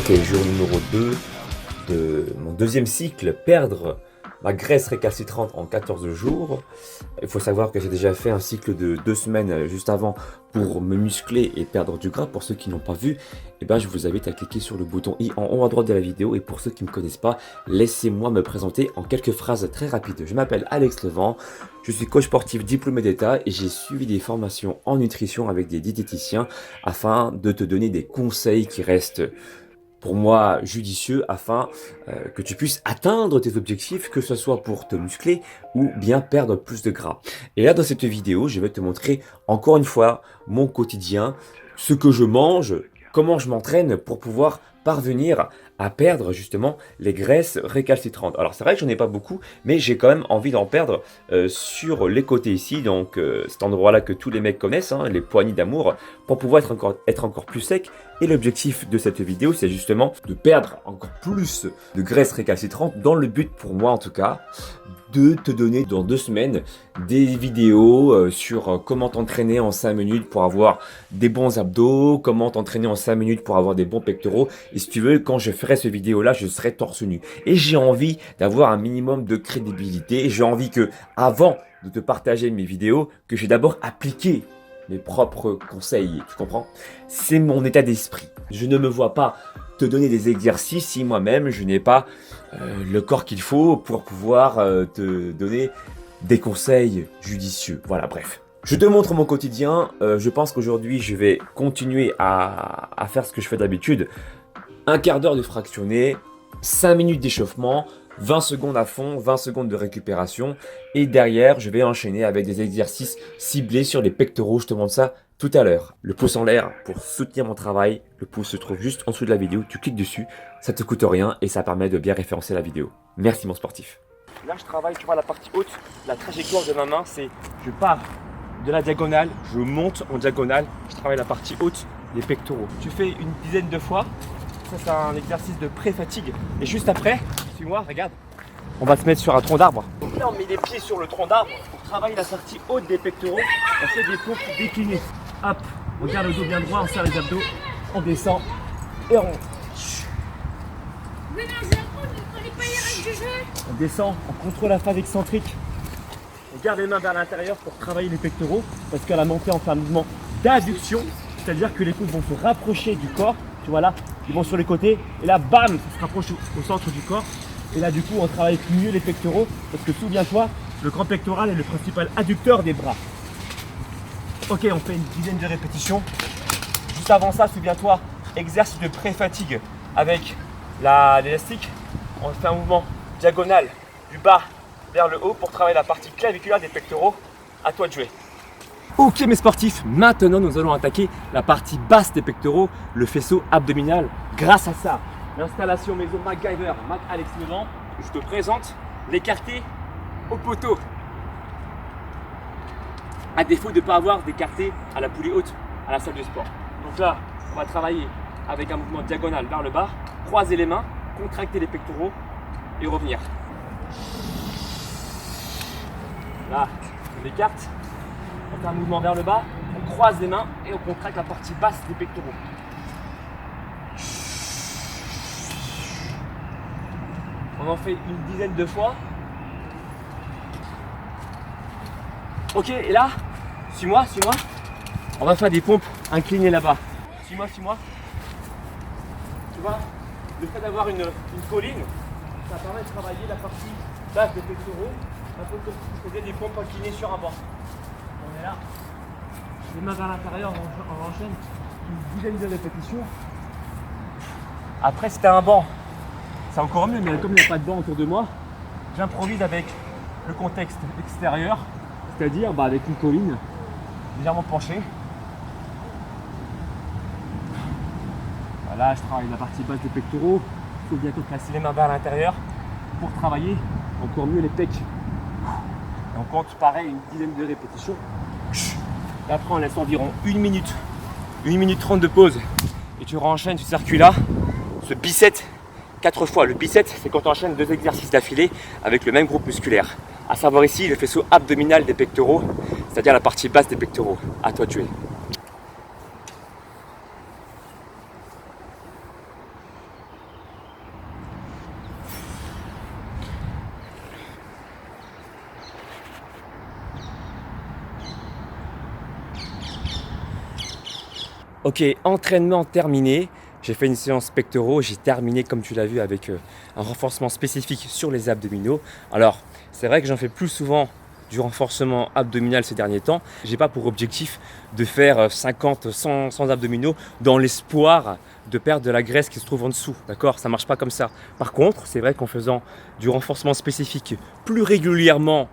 Ok, jour numéro 2 de mon deuxième cycle, perdre ma graisse récalcitrante en 14 jours. Il faut savoir que j'ai déjà fait un cycle de 2 semaines juste avant pour me muscler et perdre du gras. Pour ceux qui n'ont pas vu, je vous invite à cliquer sur le bouton i en haut à droite de la vidéo. Et pour ceux qui ne me connaissent pas, laissez-moi me présenter en quelques phrases très rapides. Je m'appelle Alex Levent, je suis coach sportif diplômé d'État et j'ai suivi des formations en nutrition avec des diététiciens afin de te donner des conseils qui restent pour moi judicieux afin que tu puisses atteindre tes objectifs, que ce soit pour te muscler ou bien perdre plus de gras. Et là dans cette vidéo, je vais te montrer encore une fois mon quotidien, ce que je mange, comment je m'entraîne pour pouvoir parvenir à perdre justement les graisses récalcitrantes. Alors c'est vrai que j'en ai pas beaucoup, mais j'ai quand même envie d'en perdre sur les côtés ici, donc cet endroit là que tous les mecs connaissent, hein, les poignées d'amour, pour pouvoir être encore plus sec. Et l'objectif de cette vidéo, c'est justement de perdre encore plus de graisse récalcitrante, dans le but, pour moi en tout cas, de te donner dans 2 semaines des vidéos sur comment t'entraîner en 5 minutes pour avoir des bons abdos, comment t'entraîner en 5 minutes pour avoir des bons pectoraux. Et si tu veux, quand je ferai ce vidéo là, je serai torse nu. Et j'ai envie d'avoir un minimum de crédibilité. J'ai envie que, avant de te partager mes vidéos, que j'ai d'abord appliqué mes propres conseils, tu comprends? C'est mon état d'esprit. Je ne me vois pas te donner des exercices si moi-même je n'ai pas le corps qu'il faut pour pouvoir te donner des conseils judicieux. Voilà, bref. Je te montre mon quotidien. Je pense qu'aujourd'hui, je vais continuer à faire ce que je fais d'habitude. Un quart d'heure de fractionné, 5 minutes d'échauffement, 20 secondes à fond, 20 secondes de récupération. Et derrière, je vais enchaîner avec des exercices ciblés sur les pectoraux. Je te montre ça tout à l'heure. Le pouce en l'air pour soutenir mon travail. Le pouce se trouve juste en dessous de la vidéo. Tu cliques dessus, ça te coûte rien et ça permet de bien référencer la vidéo. Merci mon sportif. Là, je travaille, tu vois, la partie haute. La trajectoire de ma main, c'est je pars de la diagonale, je monte en diagonale. Je travaille la partie haute, les pectoraux. Tu fais une dizaine de fois. Ça, c'est un exercice de pré-fatigue. Et juste après, suis-moi, regarde. On va se mettre sur un tronc d'arbre. Donc là, on met les pieds sur le tronc d'arbre pour travailler la partie haute des pectoraux. On fait des pompes déclinées. Hop, on garde le dos bien droit, on serre les abdos, on descend et on monte. Mais non, je ne connais pas les règles du jeu. On descend, on contrôle la phase excentrique. On garde les mains vers l'intérieur pour travailler les pectoraux. Parce qu'à la montée, on fait un mouvement d'adduction. C'est-à-dire que les coudes vont se rapprocher du corps. Tu vois là, ils vont sur les côtés. Et là, bam, ça se rapproche au centre du corps. Et là, du coup, on travaille mieux les pectoraux. Parce que souviens-toi, le grand pectoral est le principal adducteur des bras. Ok, on fait une dizaine de répétitions. Juste avant ça, souviens-toi, exercice de pré-fatigue avec l'élastique. On fait un mouvement diagonal du bas vers le haut pour travailler la partie claviculaire des pectoraux. À toi de jouer. Ok mes sportifs, maintenant nous allons attaquer la partie basse des pectoraux, le faisceau abdominal. Grâce à ça, l'installation maison MacGyver, Mac Alex Levent, je te présente l'écarté au poteau. À défaut de ne pas avoir d'écarté à la poulie haute à la salle de sport. Donc là, on va travailler avec un mouvement diagonal vers le bas, croiser les mains, contracter les pectoraux et revenir. Là, on écarte, on fait un mouvement vers le bas, on croise les mains et on contracte la partie basse des pectoraux. On en fait une dizaine de fois. Ok, et là, suis-moi. On va faire des pompes inclinées là-bas. Suis-moi. Tu vois, le fait d'avoir une colline, ça permet de travailler la partie basse des pectoraux, un peu comme si tu faisais des pompes inclinées sur un banc. On est là. Les mains vers l'intérieur, on enchaîne une dizaine de répétitions. Après, si tu as un banc, c'est encore mieux, mais comme il n'y a pas de banc autour de moi, j'improvise avec le contexte extérieur, c'est-à-dire avec une colline légèrement penchée. Voilà, je travaille la partie basse des pectoraux. Il faut bientôt placer les mains vers l'intérieur pour travailler encore mieux les pecs. Et on compte pareil une dizaine de répétitions. Et après on laisse environ 1 minute 30 de pause. Et tu renchaînes, tu circules là, ce bicep 4 fois. Le bicep, c'est quand tu enchaînes 2 exercices d'affilée avec le même groupe musculaire. À savoir ici le faisceau abdominal des pectoraux, c'est-à-dire la partie basse des pectoraux. À toi de jouer. Ok, entraînement terminé. J'ai fait une séance pectoraux, j'ai terminé comme tu l'as vu avec un renforcement spécifique sur les abdominaux. Alors, c'est vrai que j'en fais plus souvent du renforcement abdominal ces derniers temps. J'ai pas pour objectif de faire 50, 100 abdominaux dans l'espoir de perdre de la graisse qui se trouve en dessous, d'accord? Ça marche pas comme ça. Par contre, c'est vrai qu'en faisant du renforcement spécifique plus régulièrement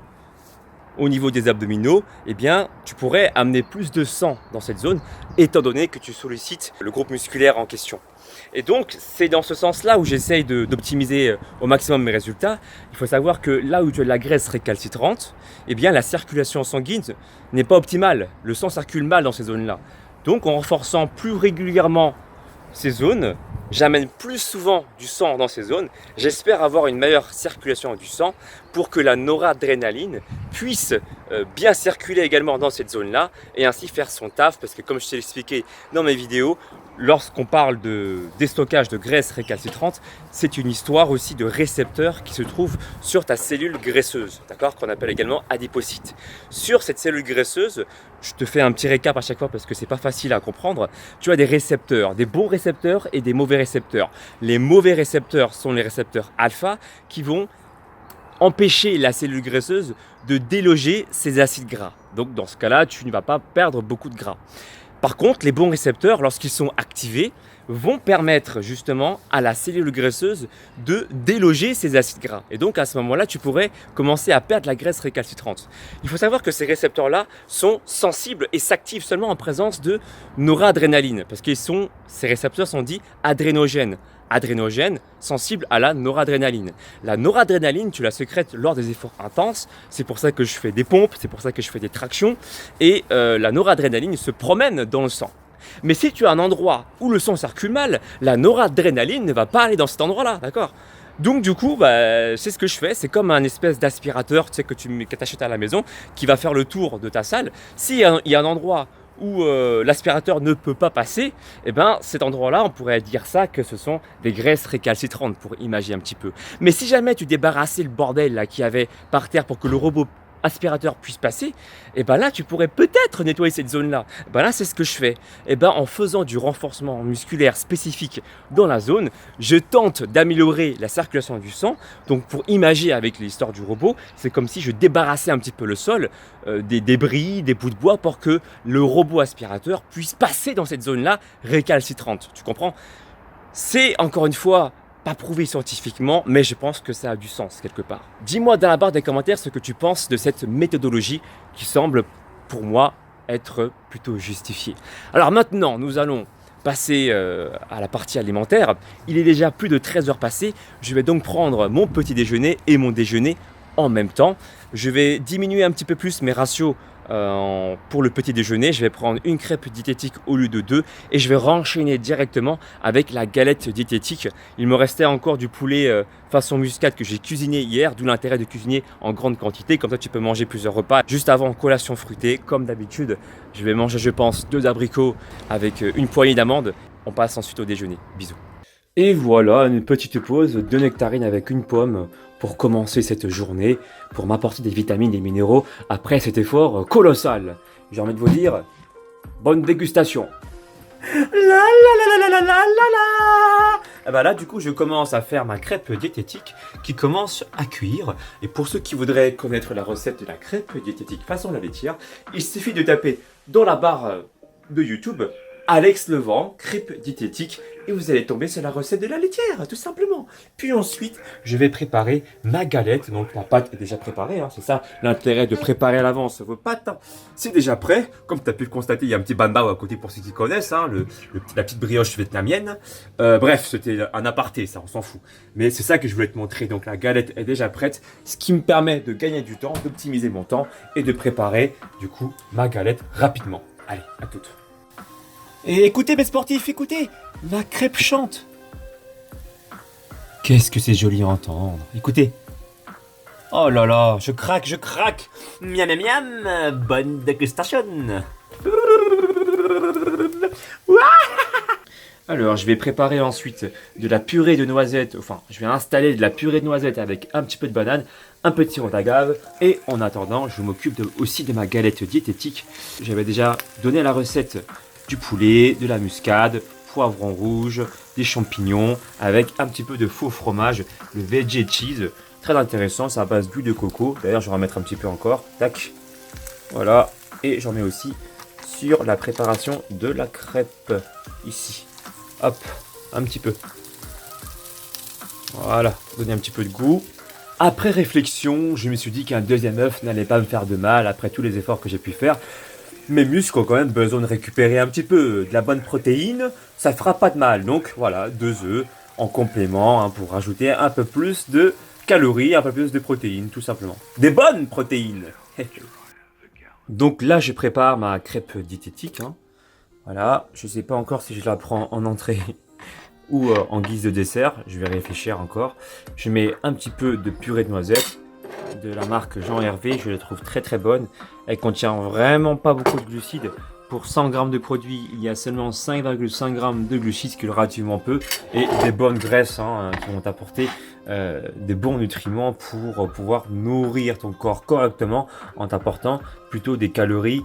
au niveau des abdominaux, eh bien, tu pourrais amener plus de sang dans cette zone, étant donné que tu sollicites le groupe musculaire en question. Et donc, c'est dans ce sens-là où j'essaye d'optimiser au maximum mes résultats. Il faut savoir que là où tu as de la graisse récalcitrante, eh bien, la circulation sanguine n'est pas optimale. Le sang circule mal dans ces zones-là. Donc, en renforçant plus régulièrement ces zones, j'amène plus souvent du sang dans ces zones. J'espère avoir une meilleure circulation du sang pour que la noradrénaline puisse bien circuler également dans cette zone-là et ainsi faire son taf. Parce que comme je t'ai expliqué dans mes vidéos, lorsqu'on parle de déstockage de graisse récalcitrante, c'est une histoire aussi de récepteurs qui se trouvent sur ta cellule graisseuse, d'accord, qu'on appelle également adipocyte. Sur cette cellule graisseuse, je te fais un petit récap à chaque fois parce que c'est pas facile à comprendre. Tu as des récepteurs, des bons récepteurs et des mauvais récepteurs. Les mauvais récepteurs sont les récepteurs alpha qui vont empêcher la cellule graisseuse de déloger ses acides gras. Donc dans ce cas-là, tu ne vas pas perdre beaucoup de gras. Par contre, les bons récepteurs, lorsqu'ils sont activés, vont permettre justement à la cellule graisseuse de déloger ses acides gras. Et donc à ce moment-là, tu pourrais commencer à perdre la graisse récalcitrante. Il faut savoir que ces récepteurs-là sont sensibles et s'activent seulement en présence de noradrénaline, parce que ces récepteurs sont dits adrénogènes. Adrénogène, sensible à la noradrénaline. La noradrénaline, tu la sécrètes lors des efforts intenses, c'est pour ça que je fais des pompes, c'est pour ça que je fais des tractions, et la noradrénaline se promène dans le sang. Mais si tu as un endroit où le sang circule mal, la noradrénaline ne va pas aller dans cet endroit-là, d'accord? Donc du coup, c'est ce que je fais, c'est comme un espèce d'aspirateur, tu sais, que tu achètes à la maison, qui va faire le tour de ta salle. S'il y a un endroit où l'aspirateur ne peut pas passer, et cet endroit-là, on pourrait dire ça que ce sont des graisses récalcitrantes, pour imaginer un petit peu. Mais si jamais tu débarrassais le bordel là qu'il y avait par terre pour que le robot aspirateur puisse passer, et là tu pourrais peut-être nettoyer cette zone-là. Là c'est ce que je fais. En faisant du renforcement musculaire spécifique dans la zone, je tente d'améliorer la circulation du sang. Donc pour imaginer avec l'histoire du robot, c'est comme si je débarrassais un petit peu le sol des débris, des bouts de bois pour que le robot aspirateur puisse passer dans cette zone-là récalcitrante. Tu comprends? C'est encore une fois pas prouvé scientifiquement, mais je pense que ça a du sens quelque part. Dis-moi dans la barre des commentaires ce que tu penses de cette méthodologie qui semble pour moi être plutôt justifiée. Alors maintenant, nous allons passer à la partie alimentaire. Il est déjà plus de 13 heures passées. Je vais donc prendre mon petit déjeuner et mon déjeuner en même temps. Je vais diminuer un petit peu plus mes ratios pour le petit déjeuner. Je vais prendre une crêpe diététique au lieu de 2 et je vais renchaîner directement avec la galette diététique. Il me restait encore du poulet façon muscade que j'ai cuisiné hier, d'où l'intérêt de cuisiner en grande quantité. Comme ça, tu peux manger plusieurs repas. Juste avant, collation fruitée, comme d'habitude. Je vais manger, je pense, 2 abricots avec une poignée d'amandes. On passe ensuite au déjeuner. Bisous. Et voilà, une petite pause, 2 nectarines avec une pomme pour commencer cette journée, pour m'apporter des vitamines, des minéraux après cet effort colossal. J'ai envie de vous dire, bonne dégustation. Et là, du coup, je commence à faire ma crêpe diététique qui commence à cuire. Et pour ceux qui voudraient connaître la recette de la crêpe diététique façon la laitière, il suffit de taper dans la barre de YouTube Alex Levent, crêpe diététique, et vous allez tomber sur la recette de la laitière, tout simplement. Puis ensuite, je vais préparer ma galette. Donc la pâte est déjà préparée, c'est ça l'intérêt de préparer à l'avance vos pâtes. C'est déjà prêt. Comme tu as pu le constater, il y a un petit banbao à côté pour ceux qui connaissent, la petite brioche vietnamienne. Bref, c'était un aparté, ça, on s'en fout. Mais c'est ça que je voulais te montrer. Donc la galette est déjà prête, ce qui me permet de gagner du temps, d'optimiser mon temps et de préparer du coup ma galette rapidement. Allez, à toutes. Et écoutez mes sportifs, écoutez, la crêpe chante. Qu'est-ce que c'est joli à entendre. Écoutez. Oh là là, je craque. Miam miam miam, bonne dégustation. Alors, je vais préparer ensuite de la purée de noisettes. Enfin, je vais installer de la purée de noisettes avec un petit peu de banane, un peu de sirop d'agave. Et en attendant, je m'occupe aussi de ma galette diététique. J'avais déjà donné la recette du poulet, de la muscade, poivron rouge, des champignons, avec un petit peu de faux fromage, le veggie cheese. Très intéressant, c'est à base d'huile de coco. D'ailleurs, je vais en mettre un petit peu encore. Tac. Voilà. Et j'en mets aussi sur la préparation de la crêpe. Ici. Hop. Un petit peu. Voilà. Donner un petit peu de goût. Après réflexion, je me suis dit qu'un deuxième œuf n'allait pas me faire de mal après tous les efforts que j'ai pu faire. Mes muscles ont quand même besoin de récupérer un petit peu de la bonne protéine, ça fera pas de mal. Donc voilà, 2 œufs en complément hein, pour rajouter un peu plus de calories, un peu plus de protéines, tout simplement. Des bonnes protéines. Donc là, je prépare ma crêpe diététique. Hein. Voilà, je sais pas encore si je la prends en entrée ou en guise de dessert. Je vais réfléchir encore. Je mets un petit peu de purée de noisettes de la marque Jean Hervé, je la trouve très très bonne. Elle contient vraiment pas beaucoup de glucides. Pour 100 g de produit, il y a seulement 5,5 g de glucides, ce qui est relativement peu, et des bonnes graisses hein, qui vont t'apporter des bons nutriments pour pouvoir nourrir ton corps correctement en t'apportant plutôt des calories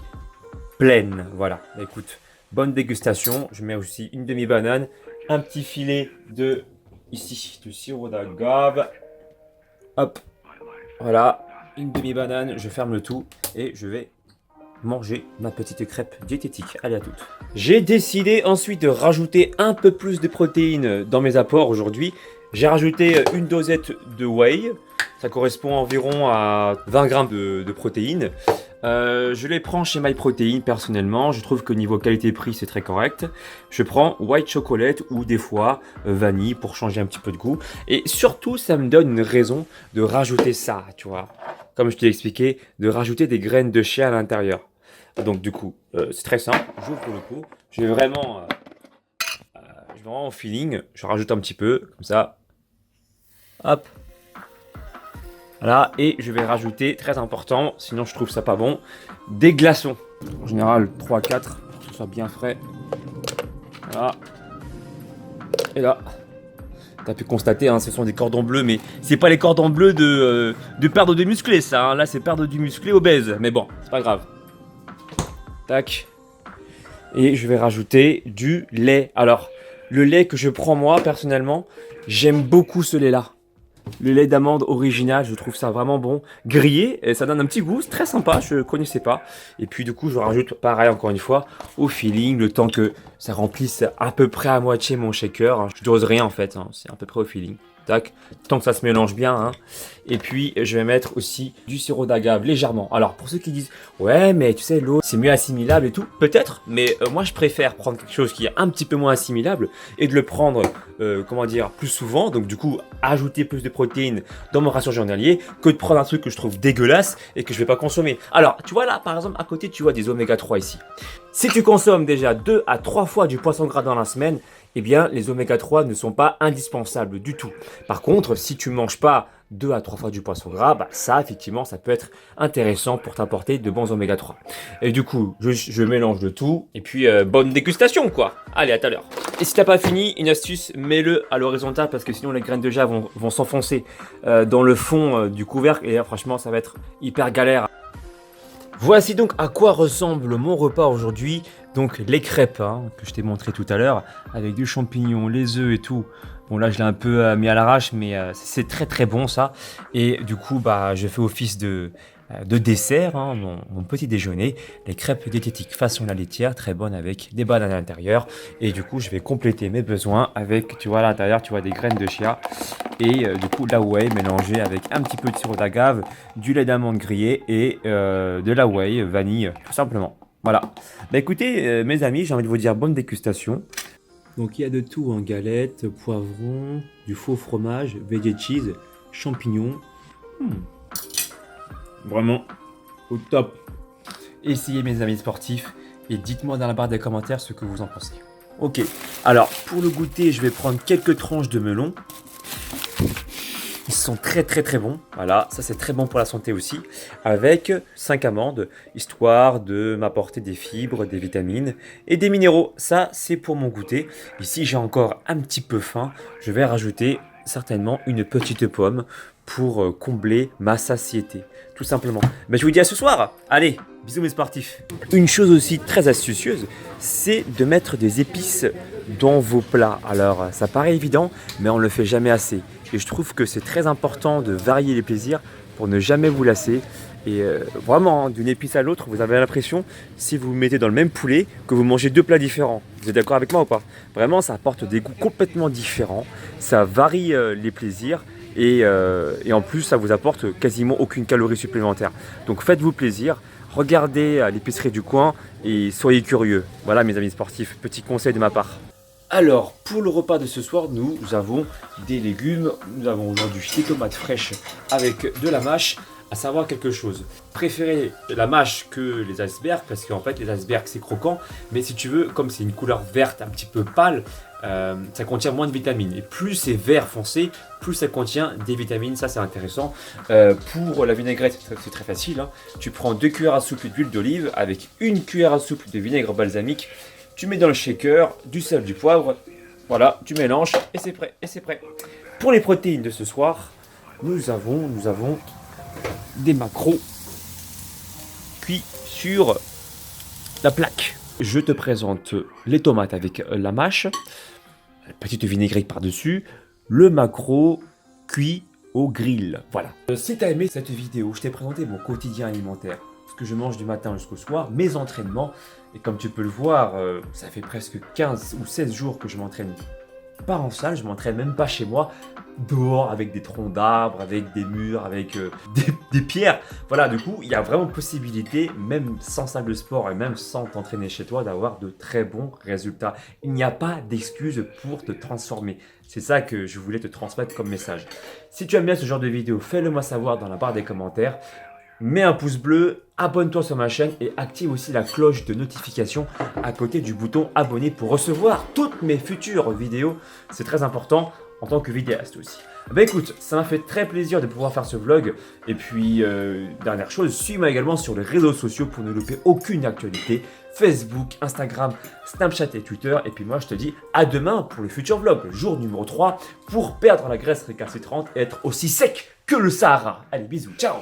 pleines. Voilà, écoute, bonne dégustation. Je mets aussi une demi-banane, un petit filet de sirop d'agave. Hop. Voilà, une demi-banane, je ferme le tout et je vais manger ma petite crêpe diététique. Allez à toutes. J'ai décidé ensuite de rajouter un peu plus de protéines dans mes apports aujourd'hui. J'ai rajouté une dosette de whey. Ça correspond environ à 20 grammes de protéines. Je les prends chez MyProtein personnellement. Je trouve que niveau qualité-prix, c'est très correct. Je prends white chocolate ou des fois vanille pour changer un petit peu de goût. Et surtout, ça me donne une raison de rajouter ça, tu vois. Comme je t'ai expliqué, de rajouter des graines de chia à l'intérieur. Donc du coup, c'est très simple. J'ouvre le pot. Je vais vraiment en feeling. Je rajoute un petit peu, comme ça. Hop. Voilà, et je vais rajouter, très important, sinon je trouve ça pas bon, des glaçons. En général, 3-4, pour que ce soit bien frais. Voilà. Et là, tu as pu constater, hein, ce sont des cordons bleus, mais c'est pas les cordons bleus de perdre du musclé, ça. Hein. Là, c'est perdre du musclé obèse. Mais bon, c'est pas grave. Tac. Et je vais rajouter du lait. Alors, le lait que je prends moi, personnellement, j'aime beaucoup ce lait-là. Le lait d'amande original, je trouve ça vraiment bon. Grillé, et ça donne un petit goût, c'est très sympa, je connaissais pas. Et puis du coup, je rajoute pareil encore une fois au feeling, le temps que ça remplisse à peu près à moitié mon shaker. Je dose rien en fait, hein, c'est à peu près au feeling. Tac, tant que ça se mélange bien. Hein. Et puis, je vais mettre aussi du sirop d'agave légèrement. Alors, pour ceux qui disent, ouais, mais tu sais, l'eau, c'est mieux assimilable et tout. Peut-être, mais moi, je préfère prendre quelque chose qui est un petit peu moins assimilable et de le prendre, comment dire, plus souvent. Donc, du coup, ajouter plus de protéines dans mon ration journalier que de prendre un truc que je trouve dégueulasse et que je vais pas consommer. Alors, tu vois là, par exemple, à côté, tu vois des oméga 3 ici. Si tu consommes déjà 2 à 3 fois du poisson gras dans la semaine, eh bien, les oméga 3 ne sont pas indispensables du tout. Par contre, si tu ne manges pas 2 à 3 fois du poisson gras, bah ça, effectivement, ça peut être intéressant pour t'apporter de bons oméga 3. Et du coup, je mélange le tout, et puis bonne dégustation, quoi. Allez, à tout à l'heure. Et si t'as pas fini, une astuce, mets-le à l'horizontale, parce que sinon les graines de chia vont s'enfoncer dans le fond du couvercle, et là, franchement, ça va être hyper galère. Voici donc à quoi ressemble mon repas aujourd'hui. Donc les crêpes hein, que je t'ai montré tout à l'heure avec du champignon, les œufs et tout. Bon là je l'ai un peu mis à l'arrache mais c'est très très bon ça. Et du coup bah je fais office de dessert, hein, mon petit déjeuner, les crêpes diététiques façon la laitière, très bonnes avec des bananes à l'intérieur. Et du coup je vais compléter mes besoins avec, tu vois à l'intérieur tu vois des graines de chia. Et du coup la whey mélangée avec un petit peu de sirop d'agave, du lait d'amande grillé et de la whey vanille tout simplement. Voilà. Bah écoutez mes amis, j'ai envie de vous dire bonne dégustation. Donc il y a de tout en galette, poivron, du faux fromage, veggie cheese, champignons. Vraiment au top. Essayez mes amis sportifs et dites-moi dans la barre des commentaires ce que vous en pensez. Ok, alors pour le goûter, je vais prendre quelques tranches de melon. Ils sont très très très bons. Voilà, ça c'est très bon pour la santé aussi. Avec 5 amandes, histoire de m'apporter des fibres, des vitamines et des minéraux. Ça c'est pour mon goûter. Ici j'ai encore un petit peu faim. Je vais rajouter certainement une petite pomme pour combler ma satiété, tout simplement. Mais je vous dis à ce soir. Allez, bisous mes sportifs. Une chose aussi très astucieuse, c'est de mettre des épices dans vos plats. Alors, ça paraît évident, mais on ne le fait jamais assez. Et je trouve que c'est très important de varier les plaisirs pour ne jamais vous lasser. Et vraiment, d'une épice à l'autre, vous avez l'impression, si vous vous mettez dans le même poulet, que vous mangez deux plats différents. Vous êtes d'accord avec moi ou pas? Vraiment, ça apporte des goûts complètement différents. Ça varie les plaisirs. Et en plus, ça vous apporte quasiment aucune calorie supplémentaire. Donc faites-vous plaisir. Regardez à l'épicerie du coin et soyez curieux. Voilà mes amis sportifs, petit conseil de ma part. Alors, pour le repas de ce soir, nous avons des légumes. Nous avons aujourd'hui des tomates fraîches avec de la mâche. À savoir quelque chose, préférez la mâche que les icebergs, parce qu'en fait les icebergs c'est croquant, mais si tu veux, comme c'est une couleur verte un petit peu pâle, ça contient moins de vitamines. Et plus c'est vert foncé, plus ça contient des vitamines, ça c'est intéressant. Pour la vinaigrette, c'est très facile, hein. Tu prends 2 cuillères à soupe d'huile d'olive avec 1 cuillère à soupe de vinaigre balsamique, tu mets dans le shaker du sel, du poivre, voilà, tu mélanges et c'est prêt, Pour les protéines de ce soir, nous avons des maquereaux cuits sur la plaque. Je te présente les tomates avec la mâche, la petite vinaigrette par-dessus, le maquereau cuit au grill. Voilà. Si tu as aimé cette vidéo, je t'ai présenté mon quotidien alimentaire, ce que je mange du matin jusqu'au soir, mes entraînements. Et comme tu peux le voir, ça fait presque 15 ou 16 jours que je m'entraîne pas en salle, je m'entraîne même pas chez moi, dehors avec des troncs d'arbres, avec des murs, avec des pierres. Voilà, du coup, il y a vraiment possibilité, même sans salle de sport et même sans t'entraîner chez toi, d'avoir de très bons résultats. Il n'y a pas d'excuse pour te transformer. C'est ça que je voulais te transmettre comme message. Si tu aimes bien ce genre de vidéo, fais-le moi savoir dans la barre des commentaires. Mets un pouce bleu, abonne-toi sur ma chaîne et active aussi la cloche de notification à côté du bouton abonner pour recevoir toutes mes futures vidéos. C'est très important en tant que vidéaste aussi. Bah écoute, ça m'a fait très plaisir de pouvoir faire ce vlog. Et puis, dernière chose, suis-moi également sur les réseaux sociaux pour ne louper aucune actualité. Facebook, Instagram, Snapchat et Twitter. Et puis moi, je te dis à demain pour le futur vlog, jour numéro 3, pour perdre la graisse récalcitrante et être aussi sec que le Sahara. Allez, bisous, ciao!